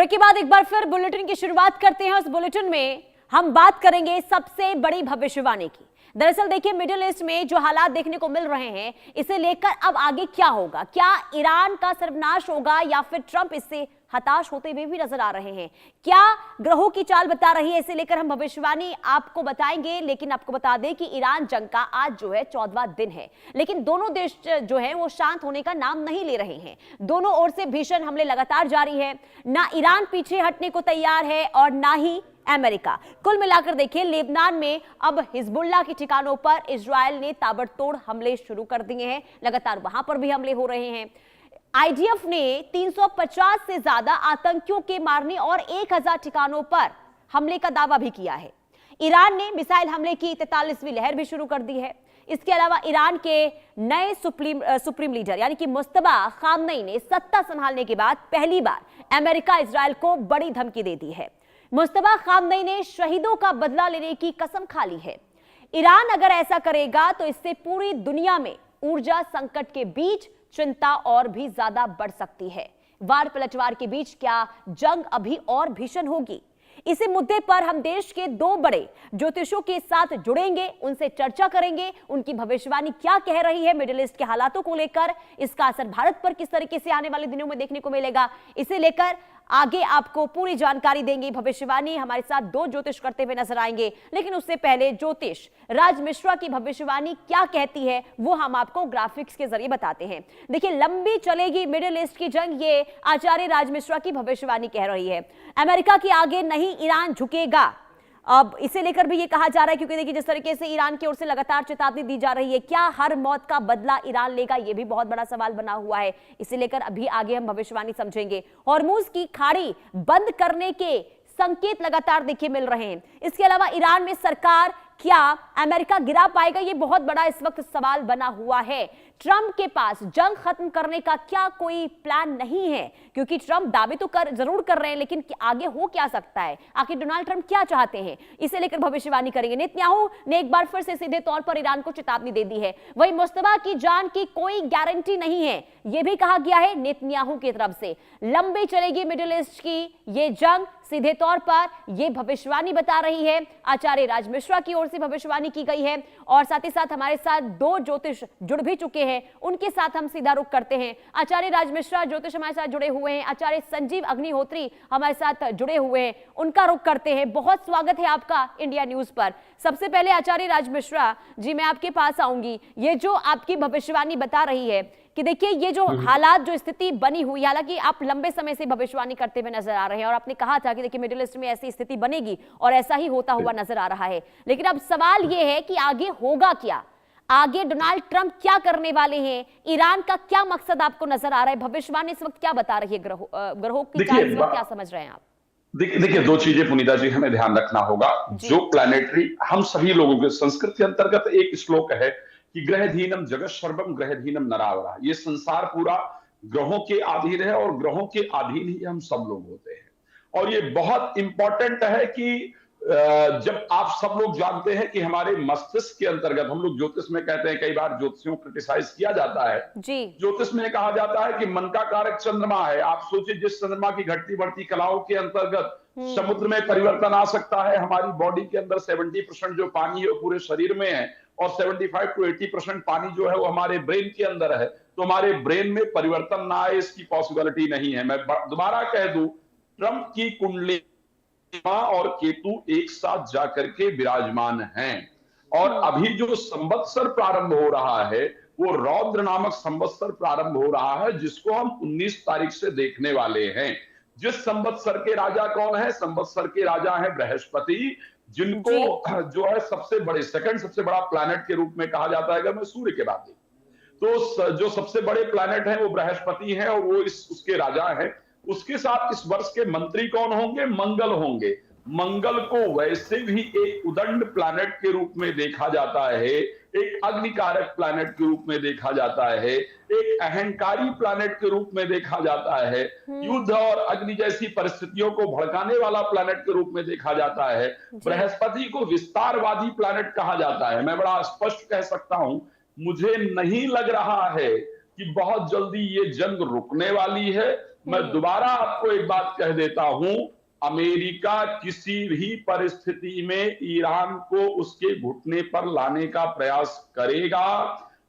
Break के बाद एक बार फिर बुलेटिन की शुरुआत करते हैं। उस बुलेटिन में हम बात करेंगे सबसे बड़ी भविष्यवाणी की। दरअसल देखिए, मिडिल ईस्ट में जो हालात देखने को मिल रहे हैं, इसे लेकर अब आगे क्या होगा? क्या ईरान का सर्वनाश होगा या फिर ट्रंप इससे हताश होते हुए भी नजर आ रहे हैं? क्या ग्रहों की चाल बता रही है, इसे लेकर हम भविष्यवाणी आपको बताएंगे। लेकिन आपको बता दें कि ईरान जंग का आज जो है 14वां दिन है, लेकिन दोनों देश जो है वो शांत होने का नाम नहीं ले रहे हैं। दोनों ओर से भीषण हमले लगातार जारी है। ना ईरान पीछे हटने को तैयार है और ना ही अमेरिका। कुल मिलाकर देखिए, लेबनान में अब हिजबुल्लाह के ठिकानों पर इजरायल ने ताबड़तोड़ हमले शुरू कर दिए हैं। लगातार वहां पर भी हमले हो रहे हैं। आईडीएफ ने 350 से ज्यादा आतंकियों के मारने और 1000 ठिकानों पर हमले का दावा भी किया है। ईरान ने मिसाइल हमले की 43वीं लहर भी शुरू कर दी है। इसके अलावा ईरान के नए सुप्रीम लीडर यानी कि मुस्तफा खामनेई ने सत्ता संभालने के बाद पहली बार अमेरिका इजरायल को बड़ी धमकी दे दी है। मुस्तफा खामनेई ने शहीदों का बदला लेने की कसम खा ली है। ईरान अगर ऐसा करेगा तो इससे पूरी दुनिया में ऊर्जा संकट के बीच चिंता और भी ज्यादा बढ़ सकती है। वार पलटवार के बीच क्या जंग अभी और भीषण होगी? इसी मुद्दे पर हम देश के 2 बड़े ज्योतिषों के साथ जुड़ेंगे, उनसे चर्चा करेंगे। उनकी भविष्यवाणी क्या कह रही है मिडिल ईस्ट के हालातों को लेकर, इसका असर भारत पर किस तरीके से आने वाले दिनों में देखने को मिलेगा, इसे लेकर आगे आपको पूरी जानकारी देंगे। भविष्यवाणी हमारे साथ 2 ज्योतिष करते हुए नजर आएंगे, लेकिन उससे पहले ज्योतिष राज मिश्रा की भविष्यवाणी क्या कहती है वो हम आपको ग्राफिक्स के जरिए बताते हैं। देखिए, लंबी चलेगी मिडिल ईस्ट की जंग, ये आचार्य राज मिश्रा की भविष्यवाणी कह रही है। अमेरिका के आगे नहीं ईरान झुकेगा, अब इसे लेकर भी ये कहा जा रहा है, क्योंकि देखिए जिस तरीके से ईरान की ओर से लगातार चेतावनी दी जा रही है, क्या हर मौत का बदला ईरान लेगा? ये भी बहुत बड़ा सवाल बना हुआ है। इसे लेकर अभी आगे हम भविष्यवाणी समझेंगे। हॉर्मुज की खाड़ी बंद करने के संकेत लगातार देखिए मिल रहे हैं। इसके अलावा ईरान में सरकार क्या अमेरिका गिरा पाएगा? ये बहुत बड़ा इस वक्त सवाल बना हुआ है। ट्रंप के पास जंग खत्म करने का क्या कोई प्लान नहीं है? क्योंकि ट्रंप दावे तो जरूर कर रहे हैं, लेकिन आगे हो क्या सकता है? आखिर डोनाल्ड ट्रंप क्या चाहते हैं? इसे लेकर भविष्यवाणी करेंगे। नेतन्याहू ने एक बार फिर से सीधे तौर पर ईरान को चेतावनी दे दी है। वहीं मुस्तफा की जान की कोई गारंटी नहीं है, यह भी कहा गया है नेतन्याहू की तरफ से। लंबी चलेगी मिडिल ईस्ट की ये जंग, सीधे तौर पर यह भविष्यवाणी बता रही है। आचार्य राज मिश्रा की ओर से भविष्यवाणी की गई है और साथ ही साथ हमारे साथ 2 ज्योतिष जुड़ भी चुके हैं, उनके साथ हम सीधा रुख करते हैं। आचार्य राज मिश्रा ज्योतिष हमारे साथ जुड़े हुए हैं, आचार्य संजीव अग्निहोत्री हमारे साथ जुड़े हुए हैं, उनका रुख करते हैं। बहुत स्वागत है आपका इंडिया न्यूज पर। सबसे पहले आचार्य राज मिश्रा जी, मैं आपके पास आऊंगी। ये जो आपकी भविष्यवाणी बता रही है कि देखिए ये जो हालात, जो स्थिति बनी हुई, हालांकि आप लंबे समय से भविष्यवाणी करते हुए नजर आ रहे हैं और आपने कहा था कि देखिए मिडिल ईस्ट में ऐसी स्थिति बनेगी और ऐसा ही होता हुआ नजर आ रहा है। लेकिन अब सवाल ये है कि आगे होगा क्या? आगे डोनाल्ड ट्रंप क्या करने वाले हैं? ईरान का क्या मकसद आपको नजर आ रहा है? भविष्यवाणी इस वक्त क्या बता रही है? ग्रहों की चाल इस वक्त क्या समझ रहे हैं आप? देखिए 2 चीजें पुनीता जी हमें ध्यान रखना होगा। जो प्लैनेटरी हम सभी लोगों के संस्कृत के अंतर्गत एक श्लोक है कि ग्रहधीनम जगत सर्वम ग्रहधीनम नरावरा। ये संसार पूरा ग्रहों के अधीन है और ग्रहों के अधीन ही हम सब लोग होते हैं। और ये बहुत इंपॉर्टेंट है कि जब आप सब लोग जानते हैं कि हमारे मस्तिष्क के अंतर्गत, हम लोग ज्योतिष में कहते हैं, कई बार ज्योतिषियों को क्रिटिसाइज किया जाता है जी। ज्योतिष में कहा जाता है कि मन का कारक चंद्रमा है। आप सोचिए, जिस चंद्रमा की घटती बढ़ती कलाओं के अंतर्गत समुद्र में परिवर्तन आ सकता है। हमारी बॉडी के अंदर 70% जो पानी है वो पूरे शरीर में है और 75 to 80% पानी जो है वो हमारे ब्रेन के अंदर है। तो हमारे ब्रेन में परिवर्तन ना आए, इसकी पॉसिबिलिटी नहीं है। मैं दोबारा कह दूं, ट्रंप की कुंडली और केतु एक साथ जाकर के विराजमान हैं और अभी जो संवत्सर प्रारंभ हो रहा है वो रौद्र नामक संवत्सर प्रारंभ हो रहा है, जिसको हम 19 तारीख से देखने वाले हैं। जिस संवत्सर के राजा कौन है? संवत्सर के राजा है बृहस्पति, जिनको जो है सबसे बड़े सेकंड सबसे बड़ा प्लैनेट के रूप में कहा जाता है। अगर मैं सूर्य के बात तो जो सबसे बड़े प्लैनेट हैं वो बृहस्पति हैं और वो उसके राजा हैं। उसके साथ इस वर्ष के मंत्री कौन होंगे? मंगल होंगे। मंगल को वैसे भी एक उदंड प्लैनेट के रूप में देखा जाता है, एक अग्निकारक प्लैनेट के रूप में देखा जाता है, एक अहंकारी प्लैनेट के रूप में देखा जाता है, युद्ध और अग्नि जैसी परिस्थितियों को भड़काने वाला प्लैनेट के रूप में देखा जाता है। बृहस्पति को विस्तारवादी प्लैनेट कहा जाता है। मैं बड़ा स्पष्ट कह सकता हूं, मुझे नहीं लग रहा है कि बहुत जल्दी ये जंग रुकने वाली है। मैं दोबारा आपको एक बात कह देता हूं, अमेरिका किसी भी परिस्थिति में ईरान को उसके घुटने पर लाने का प्रयास करेगा,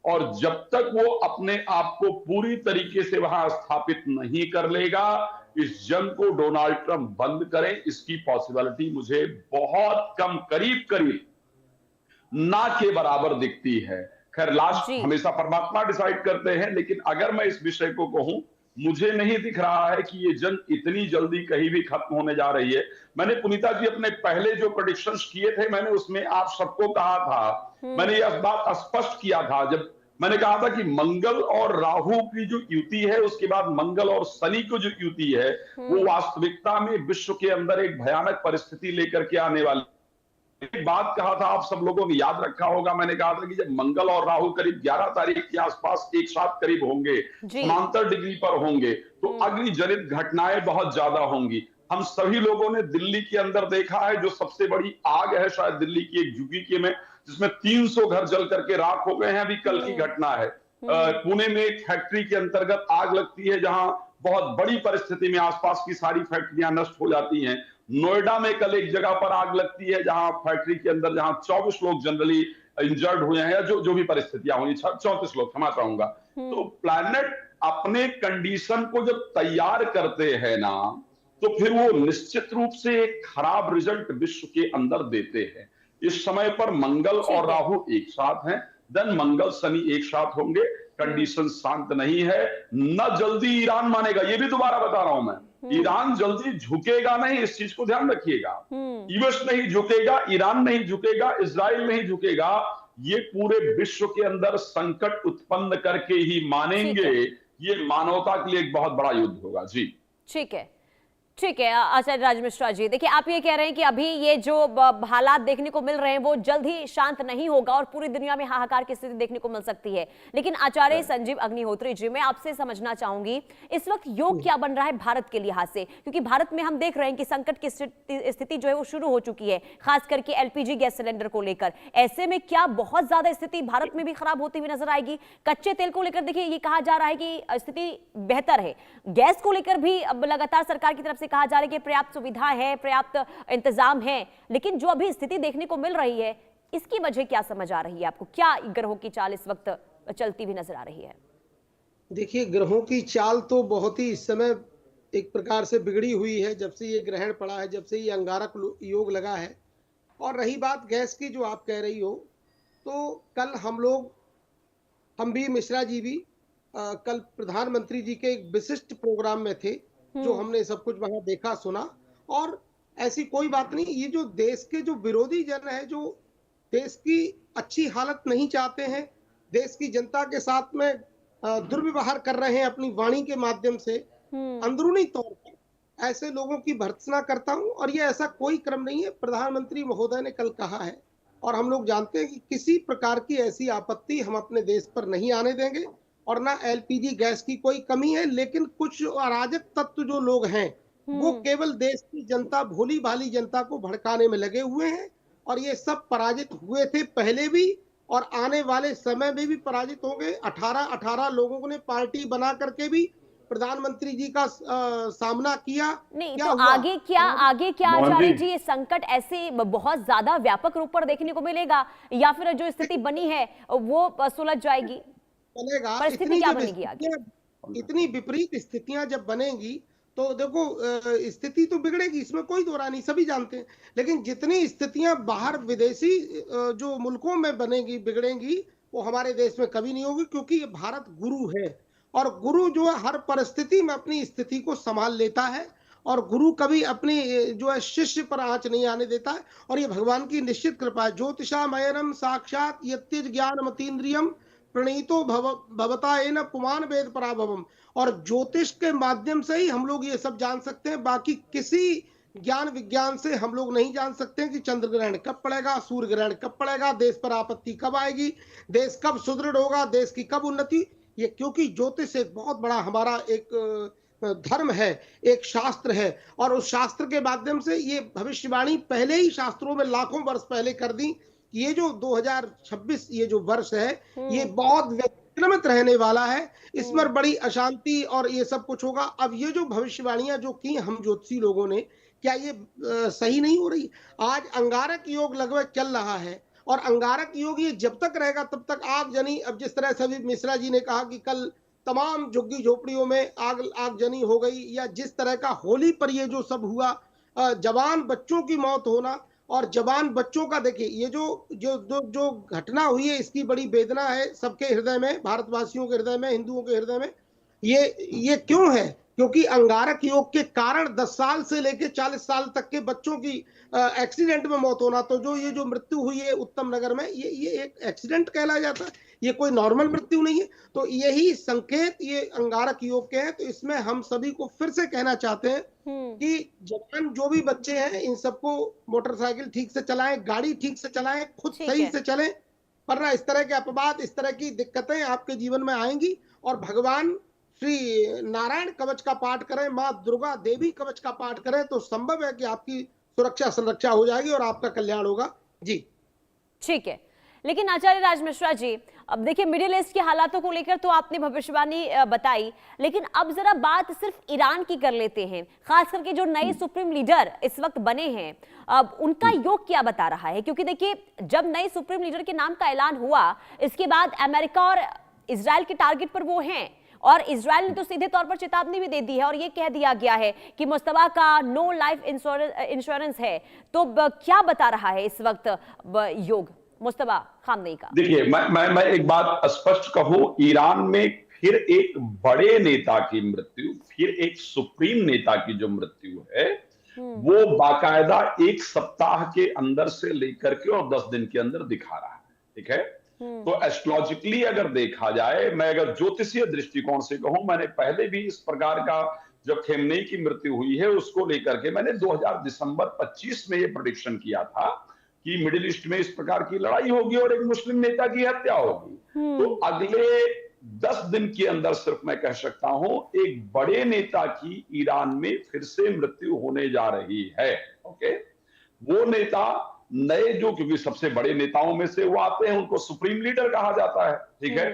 और जब तक वो अपने आप को पूरी तरीके से वहां स्थापित नहीं कर लेगा, इस जंग को डोनाल्ड ट्रंप बंद करें, इसकी पॉसिबिलिटी मुझे बहुत कम, करीब करीब ना के बराबर दिखती है। खैर लास्ट जी हमेशा परमात्मा डिसाइड करते हैं, लेकिन अगर मैं इस विषय को कहूं, मुझे नहीं दिख रहा है कि ये जंग इतनी जल्दी कहीं भी खत्म होने जा रही है। मैंने पुनीता जी अपने पहले जो प्रेडिक्शंस किए थे, मैंने उसमें आप सबको कहा था, मैंने यह बात स्पष्ट किया था, जब मैंने कहा था कि मंगल और राहु की जो युति है, उसके बाद मंगल और शनि की जो युति है, वो वास्तविकता में विश्व के अंदर एक भयानक परिस्थिति लेकर के आने वाली। एक बात कहा था, आप सब लोगों ने याद रखा होगा, मैंने कहा था कि जब मंगल और राहु करीब 11 तारीख के आसपास एक साथ करीब होंगे, समांतर डिग्री पर होंगे, तो अग्नि जनित घटनाएं बहुत ज्यादा होंगी। हम सभी लोगों ने दिल्ली के अंदर देखा है, जो सबसे बड़ी आग है शायद दिल्ली की एक झुग्गी में, जिसमें 300 घर जल करके राख हो गए हैं, अभी कल की घटना है। पुणे में एक फैक्ट्री के अंतर्गत आग लगती है, जहां बहुत बड़ी परिस्थिति में आसपास की सारी फैक्ट्रियां नष्ट हो जाती हैं। नोएडा में कल एक जगह पर आग लगती है, जहां फैक्ट्री के अंदर जहां 24 लोग जनरली इंजर्ड हुए हैं, जो भी परिस्थितियां हुई, 34 लोग, क्षमा चाहूंगा। तो प्लैनेट अपने कंडीशन को जब तैयार करते हैं ना, तो फिर वो निश्चित रूप से एक खराब रिजल्ट विश्व के अंदर देते हैं। इस समय पर मंगल और राहु एक साथ हैं, देन मंगल शनि एक साथ होंगे, कंडीशन शांत नहीं है, न जल्दी ईरान मानेगा। ये भी दोबारा बता रहा हूं मैं, ईरान जल्दी झुकेगा नहीं, इस चीज को ध्यान रखिएगा। यूएस नहीं झुकेगा, ईरान नहीं झुकेगा, इजराइल नहीं झुकेगा, ये पूरे विश्व के अंदर संकट उत्पन्न करके ही मानेंगे। ये मानवता के लिए एक बहुत बड़ा युद्ध होगा। जी ठीक है, ठीक है आचार्य राज मिश्रा जी, देखिए आप ये कह रहे हैं कि अभी ये जो हालात देखने को मिल रहे हैं वो जल्द ही शांत नहीं होगा और पूरी दुनिया में हाहाकार की स्थिति देखने को मिल सकती है। लेकिन आचार्य संजीव अग्निहोत्री जी, मैं आपसे समझना चाहूंगी इस वक्त योग क्या बन रहा है भारत के लिहाज से, क्योंकि भारत में हम देख रहे हैं कि संकट की स्थिति जो है वो शुरू हो चुकी है, खास करके एलपीजी गैस सिलेंडर को लेकर। ऐसे में क्या बहुत ज्यादा स्थिति भारत में भी खराब होती हुई नजर आएगी? कच्चे तेल को लेकर देखिए ये कहा जा रहा है कि स्थिति बेहतर है, गैस को लेकर भी अब लगातार सरकार की तरफ से कहा जा रहा है कि पर्याप्त सुविधा है, पर्याप्त इंतजाम है, लेकिन जो अभी स्थिति देखने को मिल रही है इसकी वजह क्या समझ आ रही है आपको? क्या ग्रहों की चाल इस वक्त चलती हुई नजर आ रही है? देखिए, ग्रहों की चाल तो बहुत ही इस समय एक प्रकार से बिगड़ी हुई है, जब से ये ग्रहण पड़ा है, जब से ये अंगारक योग लगा है। और रही बात गैस की जो आप कह रही हो, तो कल हम भी मिश्रा जी भी कल प्रधानमंत्री जी के एक विशिष्ट प्रोग्राम में थे, जो हमने सब कुछ वहां देखा सुना। और ऐसी कोई बात नहीं, ये जो देश के जो विरोधी जन है, जो देश की अच्छी हालत नहीं चाहते हैं, देश की जनता के साथ में दुर्व्यवहार कर रहे हैं अपनी वाणी के माध्यम से, अंदरूनी तौर पर ऐसे लोगों की भर्त्सना करता हूं। और ये ऐसा कोई क्रम नहीं है, प्रधानमंत्री महोदय ने कल कहा है और हम लोग जानते हैं कि किसी प्रकार की ऐसी आपत्ति हम अपने देश पर नहीं आने देंगे, और ना एलपीजी गैस की कोई कमी है। लेकिन कुछ अराजक तत्व जो लोग हैं, वो केवल देश की जनता, भोली भाली जनता को भड़काने में लगे हुए हैं, और ये सब पराजित हुए थे पहले भी और आने वाले समय में भी पराजित होंगे। 18 लोगों ने पार्टी बना करके भी प्रधानमंत्री जी का सामना किया। नहीं तो आगे क्या आचार्य जी, ये संकट ऐसे बहुत ज्यादा व्यापक रूप पर देखने को मिलेगा या फिर जो स्थिति बनी है वो सुलझ जाएगी? बनेगा, परिस्थिति क्या बनेगी आगे? इतनी विपरीत स्थितियां जब बनेंगी तो देखो, स्थिति तो बिगड़ेगी, इसमें कोई दो राय नहीं, सभी जानते हैं। लेकिन जितनी स्थितियां बाहर विदेशी जो मुल्कों में बनेगी, बिगड़ेंगी, वो हमारे देश में कभी नहीं होगी, क्योंकि ये भारत गुरु है, और गुरु जो है हर परिस्थिति में अपनी स्थिति को संभाल लेता है, और गुरु कभी अपनी जो है शिष्य पर आंच नहीं आने देता है। और ये भगवान की निश्चित कृपा है। ज्योतिषामयनम साक्षात यत्यज ज्ञानमतीन्द्रियम प्रणीतो भवता एन पुमान वेद पराभवम। और ज्योतिष के माध्यम से ही हम लोग ये सब जान सकते हैं, बाकी किसी ज्ञान विज्ञान से हम लोग नहीं जान सकते हैं कि चंद्र ग्रहण कब पड़ेगा, सूर्य ग्रहण कब पड़ेगा, देश पर आपत्ति कब आएगी, देश कब सुदृढ़ होगा, देश की कब उन्नति। ये क्योंकि ज्योतिष एक बहुत बड़ा हमारा एक धर्म है, एक शास्त्र है, और उस शास्त्र के माध्यम से ये भविष्यवाणी पहले ही शास्त्रों में लाखों वर्ष पहले कर दी। ये जो 2026 ये जो वर्ष है, ये बहुत विक्रमित रहने वाला है। इस पर बड़ी अशांति और ये सब कुछ होगा। अब ये जो भविष्यवाणियां जो की हम ज्योतिषी लोगों ने, क्या ये सही नहीं हो रही? आज अंगारक योग लगभग चल रहा है और अंगारक योग ये जब तक रहेगा तब तक आगजनी। अब जिस तरह से अभी मिश्रा जी ने कहा कि कल तमाम झुग्गी झोपड़ियों में आगजनी हो गई, या जिस तरह का होली पर ये जो सब हुआ, जवान बच्चों की मौत होना, और जवान बच्चों का देखिए ये जो जो जो जो घटना हुई है, इसकी बड़ी वेदना है सबके हृदय में, भारतवासियों के हृदय में, हिंदुओं के हृदय में। ये क्यों है? क्योंकि अंगारक योग के कारण 10 साल से लेकर 40 साल तक के बच्चों की एक्सीडेंट में मौत होना। तो जो मृत्यु हुई है उत्तम नगर में, ये एक एक्सीडेंट कहलाया जाता है, ये कोई नॉर्मल मृत्यु नहीं है। तो यही संकेत ये अंगारक योग के हैं। तो इसमें हम सभी को फिर से कहना चाहते हैं कि जवान जो भी बच्चे हैं, इन सबको मोटरसाइकिल ठीक से चलाएं, गाड़ी ठीक से चलाएं, खुद सही से चलें, वरना इस तरह के अपवाद, इस तरह की दिक्कतें आपके जीवन में आएंगी। और भगवान श्री नारायण कवच का पाठ करें, माँ दुर्गा देवी कवच का पाठ करें, तो संभव है कि आपकी सुरक्षा संरक्षा हो जाएगी और आपका कल्याण होगा। जी ठीक है। लेकिन आचार्य राज मिश्रा जी, अब देखिए मिडिल ईस्ट के हालातों को लेकर तो आपने भविष्यवाणी बताई, लेकिन अब जरा बात सिर्फ ईरान की कर लेते हैं। खास करके जो नए सुप्रीम लीडर इस वक्त बने हैं, अब उनका योग क्या बता रहा है? क्योंकि देखिए जब नए सुप्रीम लीडर के नाम का ऐलान हुआ, इसके बाद अमेरिका और इजराइल के टारगेट पर वो हैं, और इजराइल ने तो सीधे तौर पर चेतावनी भी दे दी है और ये कह दिया गया है कि मुस्तफा का नो लाइफ इंश्योरेंस है। तो क्या बता रहा है इस वक्त योग मुस्तफा खामनेई का? देखिए, मैं एक बात स्पष्ट कहूं, ईरान में फिर एक बड़े नेता की मृत्यु, फिर एक सुप्रीम नेता की जो मृत्यु है, वो बाकायदा एक सप्ताह के अंदर से लेकर के और 10 दिन के अंदर दिखा रहा है। ठीक है, तो एस्ट्रोलॉजिकली अगर देखा जाए, मैं अगर ज्योतिषीय दृष्टिकोण से कहूं, मैंने पहले भी इस प्रकार का, जब खेमनेई की मृत्यु हुई है उसको लेकर के मैंने 2000 दिसंबर 25 में ये प्रेडिक्शन किया था कि मिडिल ईस्ट में इस प्रकार की लड़ाई होगी और एक मुस्लिम नेता की हत्या होगी। तो अगले 10 दिन के अंदर सिर्फ मैं कह सकता हूं एक बड़े नेता की ईरान में फिर से मृत्यु होने जा रही है। ओके, वो नेता नए जो, क्योंकि सबसे बड़े नेताओं में से वो आते हैं, उनको सुप्रीम लीडर कहा जाता है। ठीक है,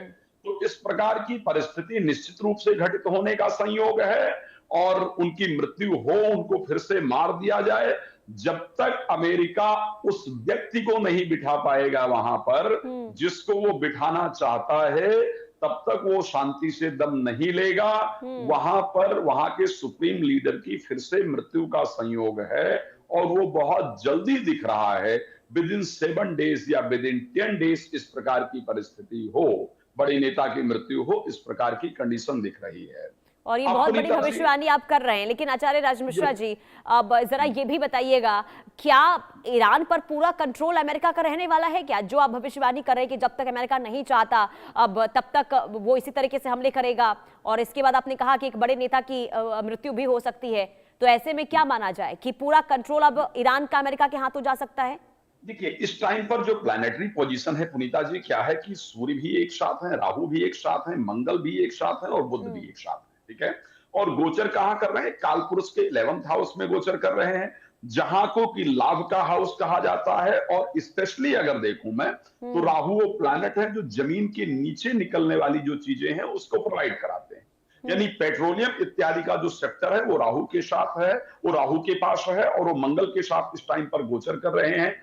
तो इस प्रकार की परिस्थिति निश्चित रूप से घटित होने का संयोग है और उनकी मृत्यु हो, उनको फिर से मार दिया जाए। जब तक अमेरिका उस व्यक्ति को नहीं बिठा पाएगा वहां पर जिसको वो बिठाना चाहता है, तब तक वो शांति से दम नहीं लेगा। वहां पर वहां के सुप्रीम लीडर की फिर से मृत्यु का संयोग है और वो बहुत जल्दी दिख रहा है। विद इन 7 डेज या विद इन 10 डेज इस प्रकार की परिस्थिति हो, बड़े नेता की मृत्यु हो, इस प्रकार की कंडीशन दिख रही है। और ये बहुत बड़ी भविष्यवाणी आप कर रहे हैं। लेकिन आचार्य राज मिश्रा जी, अब जरा ये भी बताइएगा, क्या ईरान पर पूरा कंट्रोल अमेरिका का रहने वाला है क्या? जो आप भविष्यवाणी कर रहे हैं कि जब तक अमेरिका नहीं चाहता अब तब तक वो इसी तरीके से हमले करेगा, और इसके बाद आपने कहा कि एक बड़े नेता की मृत्यु भी हो सकती है, तो ऐसे में क्या माना जाए कि पूरा कंट्रोल अब ईरान का अमेरिका के हाथों जा सकता है? देखिए, इस टाइम पर जो प्लानिटरी पोजीशन है पुनीता जी, क्या है कि सूर्य भी एक साथ है, राहु भी एक साथ है, मंगल भी एक साथ है और बुध भी एक साथ है। ठीक है, और गोचर कहां कर रहे हैं? कालपुरुष के 11th हाउस में गोचर कर रहे हैं, जहां को कि लाभ का हाउस कहा जाता है। और स्पेशली अगर देखूं मैं, तो राहु वो प्लैनेट है जो जमीन के नीचे निकलने वाली जो चीजें हैं उसको प्रोवाइड कराते हैं। यानी पेट्रोलियम इत्यादि का जो सेक्टर है वो राहु के साथ है, वो राहु के पास है और वो मंगल के साथ इस टाइम पर गोचर कर रहे हैं।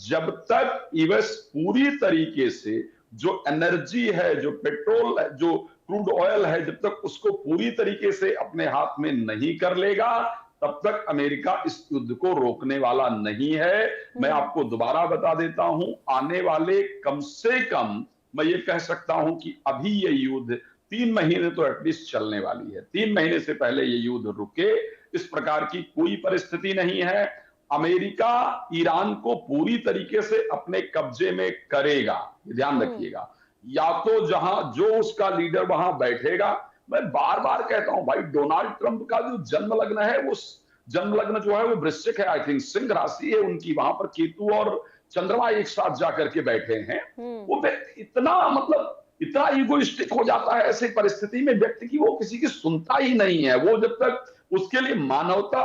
जब तक यूएस पूरी तरीके से जो एनर्जी है, जो पेट्रोल, जो क्रूड ऑयल है, जब तक उसको पूरी तरीके से अपने हाथ में नहीं कर लेगा, तब तक अमेरिका इस युद्ध को रोकने वाला नहीं है। मैं आपको दोबारा बता देता हूं, आने वाले कम से कम मैं ये कह सकता हूं कि अभी ये युद्ध 3 महीने तो एटलीस्ट चलने वाली है। 3 महीने से पहले ये युद्ध रुके, इस प्रकार की कोई परिस्थिति नहीं है। अमेरिका ईरान को पूरी तरीके से अपने कब्जे में करेगा, ध्यान रखिएगा। या तो जहां जो उसका लीडर वहां बैठेगा, मैं बार बार कहता हूं भाई, डोनाल्ड ट्रंप का जो जन्म लग्न है, वो जन्म लग्न जो है वो वृश्चिक है, आई थिंक सिंह राशि है उनकी, वहां पर केतु और चंद्रमा एक साथ जाकर के बैठे हैं। वो व्यक्ति इतना, मतलब इतना ईगोइस्टिक हो जाता है ऐसी परिस्थिति में व्यक्ति की, वो किसी की सुनता ही नहीं है। वो जब तक उसके लिए मानवता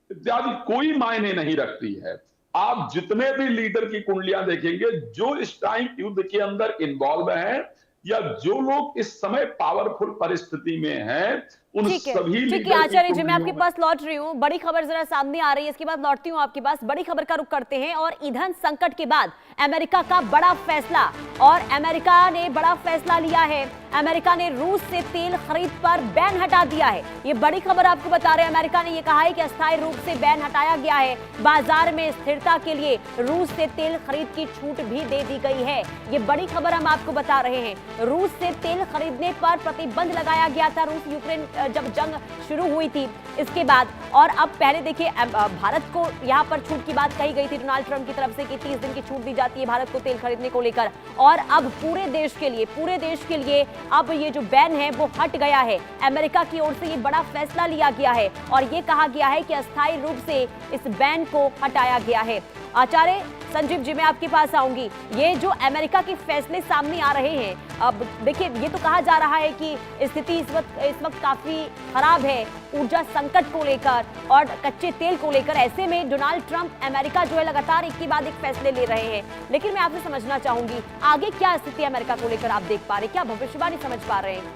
इत्यादि कोई मायने नहीं रखती है। आप जितने भी लीडर की कुंडलियां देखेंगे जो इस टाइम युद्ध के अंदर इन्वॉल्व हैं, या जो लोग इस समय पावरफुल परिस्थिति में हैं, उन ठीक है, सभी ठीक है लीडर की आचार्य जी, मैं आपके कुंडलियों में। पास लौट रही हूँ। बड़ी खबर जरा सामने आ रही है, इसके बाद लौटती हूँ आपके पास। बड़ी खबर का रुख करते हैं और ईंधन संकट के बाद अमेरिका का बड़ा फैसला, और अमेरिका ने बड़ा फैसला लिया है। अमेरिका ने रूस से तेल खरीद पर बैन हटा दिया है। ये बड़ी खबर आपको बता रहे हैं। अमेरिका ने ये कहा है कि अस्थायी रूप से बैन हटाया गया है। बाजार में स्थिरता के लिए रूस से तेल खरीद की छूट भी दे दी गई है। ये बड़ी खबर हम आपको बता रहे हैं। रूस से तेल खरीदने पर प्रतिबंध लगाया गया था। रूस यूक्रेन जब जंग शुरू हुई थी इसके बाद, और अब पहले देखिए भारत को यहाँ पर छूट की बात कही गई थी डोनाल्ड ट्रंप की तरफ से कि 30 दिन की छूट दी जाती है भारत को तेल खरीदने को लेकर, और अब पूरे देश के लिए अब ये जो बैन है वो हट गया है। अमेरिका की ओर से ये बड़ा फैसला लिया गया है और ये कहा गया है कि अस्थायी रूप से इस बैन को हटाया गया है। आचार्य संजीव जी, मैं आपके पास आऊंगी। ये जो अमेरिका के फैसले सामने आ रहे हैं, अब देखिए ये तो कहा जा रहा है कि स्थिति इस वक्त काफी खराब है ऊर्जा संकट को लेकर और कच्चे तेल को लेकर। ऐसे में डोनाल्ड ट्रंप अमेरिका जो है लगातार एक के बाद एक फैसले ले रहे हैं, लेकिन मैं आपसे समझना चाहूंगी आगे क्या स्थिति अमेरिका को लेकर आप देख पा रहे हैं, क्या भविष्यवाणी समझ पा रहे हैं?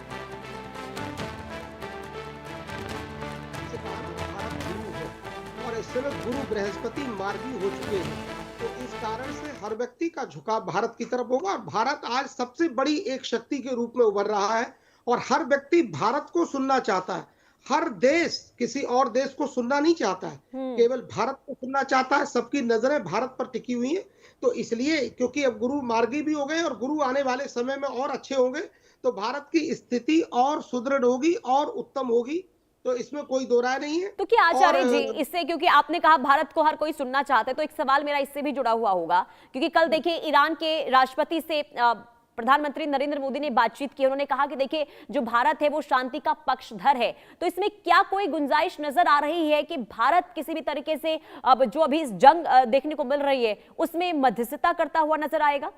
और इस समय गुरु बृहस्पति मार्गी हो चुके हैं, तो इस कारण से हर व्यक्ति का झुकाव भारत की तरफ होगा। और भारत आज सबसे बड़ी एक शक्ति के रूप में उभर रहा है और हर व्यक्ति भारत को सुनना चाहता है। हर देश किसी और देश को सुनना नहीं चाहता है, केवल भारत को सुनना चाहता है। सबकी नजरें भारत पर टिकी हुई हैं। तो इसलिए क्योंकि अब गुरु मार्गी भी हो गए और गुरु आने वाले समय में और अच्छे होंगे, तो भारत की स्थिति और सुदृढ़ होगी और उत्तम होगी, तो इसमें कोई दो राय नहीं है। तो क्या आचार्य जी इससे, क्योंकि आपने कहा भारत को हर कोई सुनना चाहता है, तो एक सवाल मेरा इससे भी जुड़ा हुआ होगा, क्योंकि कल देखिए ईरान के राष्ट्रपति से प्रधानमंत्री नरेंद्र मोदी ने बातचीत की। उन्होंने कहा कि देखिए जो भारत है वो शांति का पक्षधर है। तो इसमें क्या कोई गुंजाइश नजर आ रही है कि भारत किसी भी तरीके से अब जो अभी इस जंग देखने को मिल रही है उसमें मध्यस्थता करता हुआ नजर आएगा?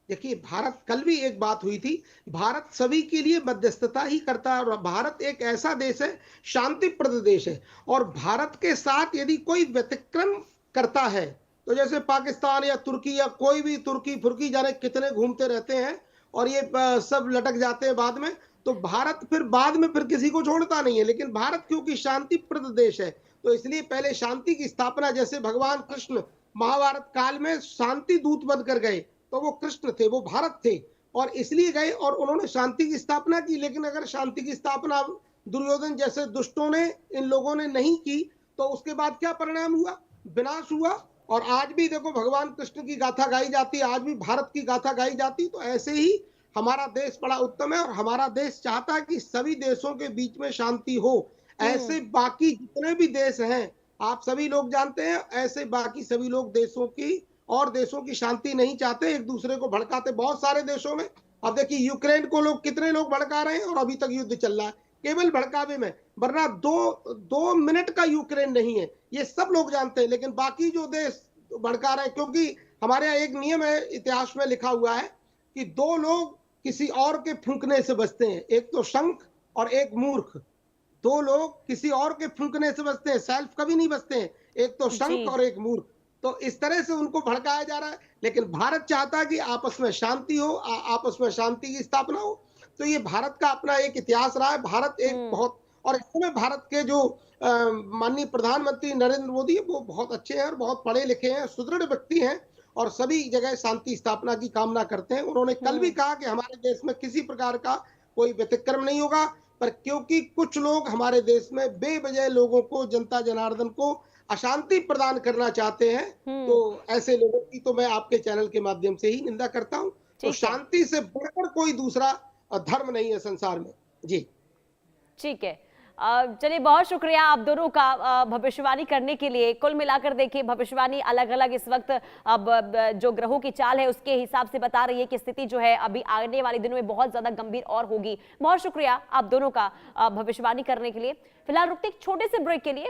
देखिए, भारत कल भी एक बात हुई थी, भारत सभी के लिए मध्यस्थता ही करता है और भारत एक ऐसा देश है, शांतिप्रद देश है। और भारत के साथ यदि कोई व्यतिक्रम करता है, तो जैसे पाकिस्तान या तुर्की या कोई भी तुर्की फुर्की जाने कितने घूमते रहते हैं और ये सब लटक जाते हैं बाद में, तो भारत फिर बाद में फिर किसी को छोड़ता नहीं है। लेकिन भारत क्योंकि शांतिप्रद देश है, तो इसलिए पहले शांति की स्थापना, जैसे भगवान कृष्ण महाभारत काल में शांति दूत बनकर गए, तो वो कृष्ण थे, वो भारत थे और इसलिए गए और उन्होंने शांति की स्थापना की। लेकिन अगर शांति की स्थापना दुर्योधन जैसे दुष्टों ने, इन लोगों ने नहीं की, तो उसके बाद क्या परिणाम हुआ? विनाश हुआ। और आज भी देखो भगवान कृष्ण की गाथा गाई जाती है, आज भी भारत की गाथा गाई जाती। तो ऐसे ही हमारा देश बड़ा उत्तम है और हमारा देश चाहता है कि सभी देशों के बीच में शांति हो। ऐसे बाकी जितने भी देश हैं, आप सभी लोग जानते हैं, ऐसे बाकी सभी लोग देशों की शांति नहीं चाहते, एक दूसरे को भड़काते बहुत सारे देशों में। अब देखिए यूक्रेन को कितने लोग भड़का रहे हैं और अभी तक युद्ध चल रहा है केवल भड़कावे में, वरना दो मिनट का यूक्रेन नहीं है, ये सब लोग जानते हैं। लेकिन बाकी जो देश भड़का रहे हैं, क्योंकि हमारे यहाँ एक नियम है, इतिहास में लिखा हुआ है कि दो लोग किसी और के फूंकने से बचते हैं, एक तो शंख और एक मूर्ख। दो लोग किसी और के फूंकने से बचते हैं, सेल्फ कभी नहीं बचते हैं, एक तो शंख और एक मूर्ख। तो इस तरह से उनको भड़काया जा रहा है। लेकिन भारत चाहता है कि आपस में शांति हो, आपस में शांति की स्थापना हो। तो ये भारत का अपना एक इतिहास रहा है। भारत एक बहुत, और इसमें भारत के जो माननीय प्रधानमंत्री नरेंद्र मोदी, वो बहुत अच्छे हैं और बहुत पढ़े लिखे हैं, सुदृढ़ व्यक्ति हैं और सभी जगह शांति स्थापना की कामना करते हैं। उन्होंने कल भी कहा कि हमारे देश में किसी प्रकार का कोई व्यतिक्रम नहीं होगा, पर क्योंकि कुछ लोग हमारे देश में बेवजह लोगों को, जनता जनार्दन को अशांति प्रदान करना चाहते हैं, तो ऐसे लोगों की तो मैं आपके चैनल के माध्यम से ही निंदा करता हूं। तो शांति से बढ़कर कोई दूसरा धर्म नहीं है संसार में। जी ठीक है, चलिए बहुत शुक्रिया आप दोनों का भविष्यवाणी करने के लिए। कुल मिलाकर देखिए भविष्यवाणी अलग अलग इस वक्त अब जो ग्रहों की चाल है उसके हिसाब से बता रही है कि स्थिति जो है अभी आने वाले दिनों में बहुत ज्यादा गंभीर और होगी। बहुत शुक्रिया आप दोनों का भविष्यवाणी करने के लिए। फिलहाल रुकते एक छोटे से ब्रेक के लिए।